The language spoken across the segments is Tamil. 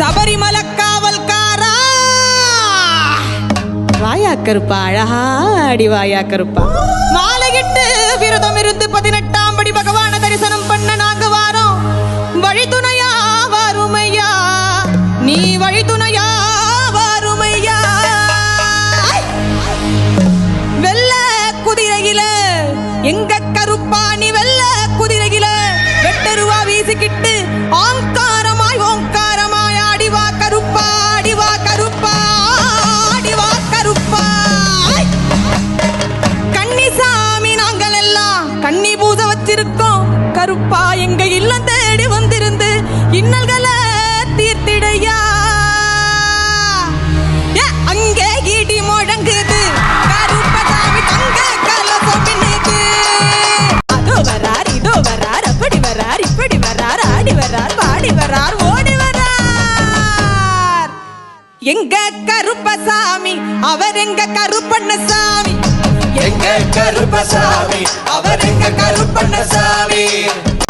சபரிமலை காவல்காரா வாயா கருப்பா, அழகா அடி வாயா கருப்பா. மாலையிட்டு விரதம் இருந்து 18ஆம் படி பகவான தரிசனம் பண்ண நாங்க வாரோம். வழித்துணையா வாருமையா, நீ வழித்துணையா வாருமையா. வெள்ள குதிரையில எங்க கருப்பா, நீ வெள்ள குதிரையில வெட்டருவா வீசிக்கிட்டு ஆங்காரமாய் ஓங்காரமாய் ஆடிவா கருப்பா, ஆடிவா கருப்பா, ஆடிவா கருப்பா. கன்னிசாமி நாங்கள் எல்லாம் கன்னி பூஜை வச்சிருக்கோம் கருப்பா. எங்க இல்லம் தேடி வந்திருந்து இன்னல்களை தீர்த்திடையா. அங்கே இடி முழங்குது கருப்பசாமி, தங்க கலசம் பின்னுது. அதோ வரார் இதோ வரார், அப்படி வரார் இப்படி வரார், ஆடி வரார் பாடி வரார் ஓடி வரார். எங்க கருப்பசாமி அவர் எங்க கருப்பண்ணசாமி, எங்க கருப்பசாமி அவர் எங்க கருப்பண்ணசாமி.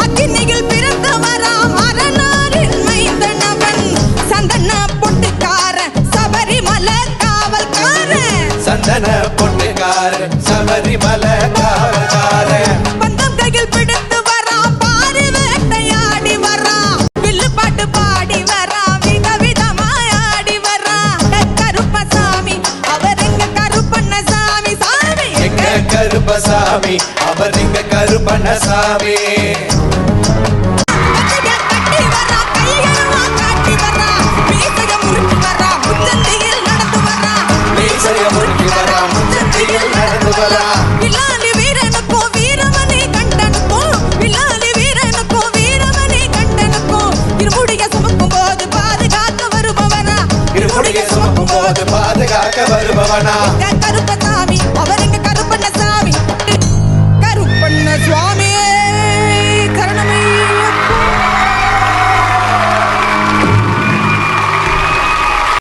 அக்கினியில் பிறந்தவராம் அரணாரில் மைந்தனவன், சந்தன பொட்டுக்காரன் சபரிமலை காவல்காரன், சந்தன பொட்டுக்காரன் சபரிமலை காவல்காரன். பந்தம் கையில் பிடித்து வரான், பாரி வேட்டையாடி வரான், வில்லு பாட்டு பாடி வரான், விதவிதமாய் ஆடி வரான். கருப்பசாமி அவர் எங்க கருப்பண்ணசாமி சாமி, எங்க கருப்பசாமி அவர் எங்க கருப்பண்ணசாமி. கட்டி வரா, கையெல்லாம் காட்டி வரா, மீசைய முறுக்கி வரா, முச்சந்தியில் நடந்து வரா, மீசைய முறுக்கி வரா, முச்சந்தியில் நடந்து வரா. வில்லாலி வீரனுக்கும் வீரமணி கண்டனுக்கும், வில்லாலி வீரனுக்கும் வீரமணி கண்டனுக்கும், இருமுடிய சுமக்கும் போது பாதுகாக்க வருபவனா, இருமுடியை சுமக்கும் போது பாதுகாக்க வருபவனா.